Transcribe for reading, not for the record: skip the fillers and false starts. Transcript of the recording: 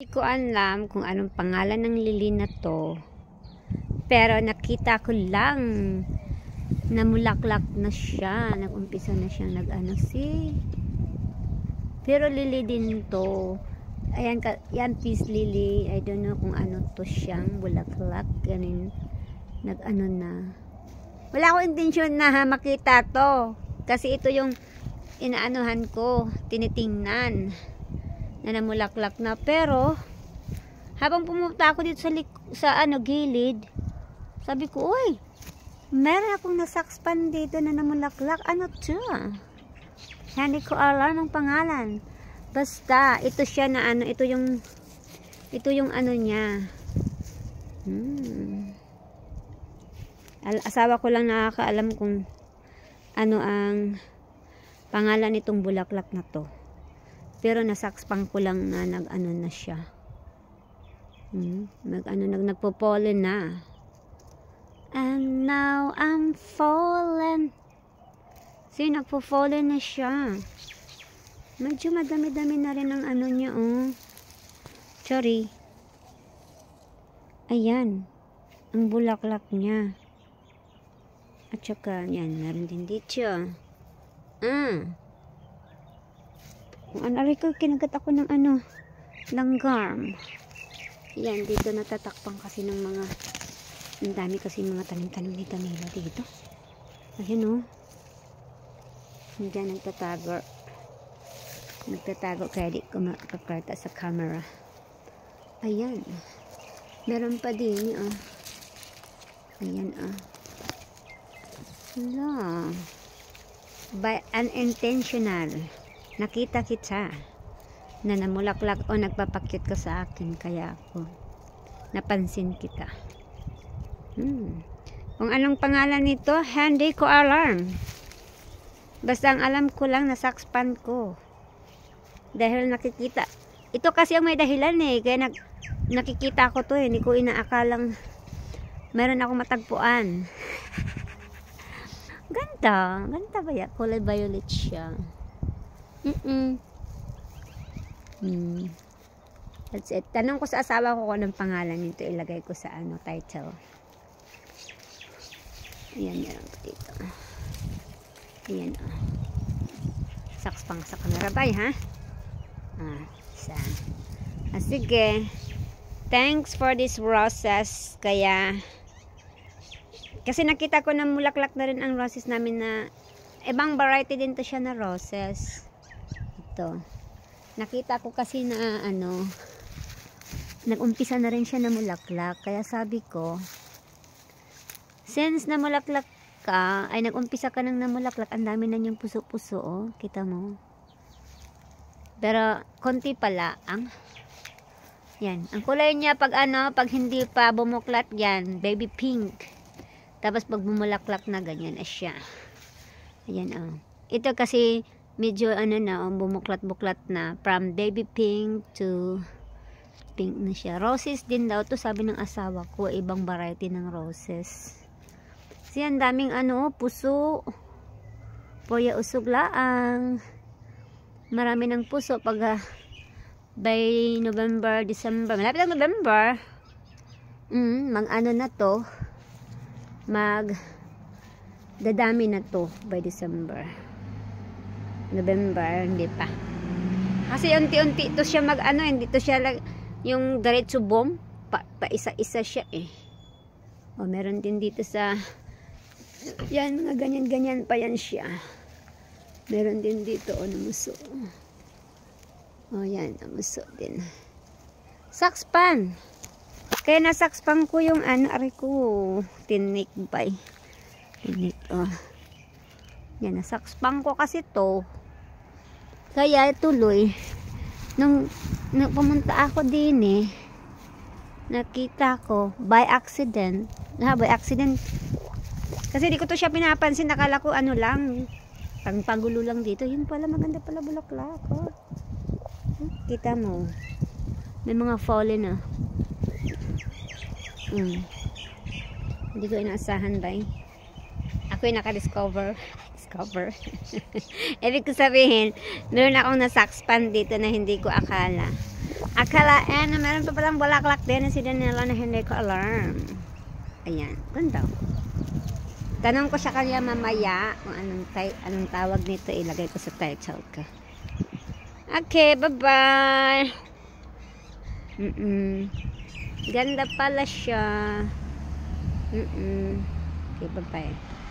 Hindi ko alam kung anong pangalan ng lili na to. Pero nakita ko lang na mulaklak na siya. Nag-umpisa na siyang pero lili din to. Ayan, yan peace lily. I don't know kung ano to siyang bulaklak. Ganin, na. Wala akong intensyon na makita to. Kasi ito yung inaanuhan ko, tinitingnan na namulaklak na. Pero habang pumunta ako dito sa gilid, sabi ko, uy, meron akong nasakspan dito na namulaklak. Ano to? Hindi ko alam ang pangalan. Basta ito siya na ito yung ano niya. Asawa ko lang nakakaalam kung ano ang pangalan nitong bulaklak na to. Pero nasakspan ko lang na na siya. Nagpo-pollen na. And now I'm fallen. See, nagpo-pollen na siya. Medyo madami-dami na rin ang ano niya, oh. Sorry. Ayan. Ang bulaklak niya. At saka, yan, meron din dito. Kung ano ko, kinagat ako ng langgam. Yan, dito natatakpan kasi ng mga, ang dami kasi mga tanim-tanim ni Camila dito. Ayan, oh. Diyan nagtatago kaya di ko makakarta sa camera. Ayan, meron pa din, oh. Ayan, oh. Hala, by unintentional nakita kita na namulaklak o nagpapakyut ka sa akin, kaya ako napansin kita. Kung anong pangalan nito, hindi ko alam. Basta ang alam ko lang, nasakspan ko dahil nakikita ito kasi ang may dahilan kaya nakikita ko to, hindi ko inaakalang meron ako matagpuan. Ganda ba yan? Kulay violet siya. That's it. Tanong ko sa asawa ko kung anong pangalan nito, ilagay ko sa title. Ayan, meron ko dito. Ayan, oh. Saks pang sa camera ba, ha? Isa. Sige. Thanks for this roses. Kasi nakita ko na mulaklak na rin ang roses namin na ibang variety din to siya na roses. Ito. Nakita ko kasi na nag-umpisa na rin siya na mulaklak. Kaya sabi ko, since namulaklak ka, ay nag-umpisa ka nang namulaklak, ang dami na yung puso-puso, oh. Kita mo? Pero konti pala yan. Ang kulay niya pag hindi pa bumuklat yan, baby pink. Tapos pag bumulaklak na, ganyan na siya. Ayan, oh. Ito kasi medyo bumuklat-buklat na. From baby pink to pink na siya. Roses din daw to, sabi ng asawa ko. Ibang variety ng roses. Kasi ang daming puso. Poya usog laang. Marami ng puso pag by November, December. Malapit ang November. Na to. Dadami na to by December. November, hindi pa. Kasi unti-unti to siya hindi to siya yung diretso bomb. Pa isa-isa siya O, meron din dito sa yan, mga ganyan-ganyan pa yan siya. Meron din dito, namuso. O, yan, namuso din. Sakspan. Kaya nasakspan ko yung aray ko. Tinik ba? Tinik, oh. Yan, nasakspan ko kasi to. Kaya tuloy, nung pumunta ako din nakita ko, by accident, kasi di ko to siya pinapansin, nakala ko lang, pangpagulo lang dito. Yun pala, maganda pala bulaklak, oh. Kita mo, may mga fallen hindi ko inaasahan ba ako yung naka-discover ibig ko sabihin, meron akong nasakspan dito na hindi ko akala. Akalaan na meron pa palang bulaklak din si Daniela na hindi ko alam. Ayan, ganda. Tanong ko sa kanya mamaya kung anong tawag nito, ilagay ko sa title ko. Okay, bye-bye. Ganda pala siya. Okay, bye-bye.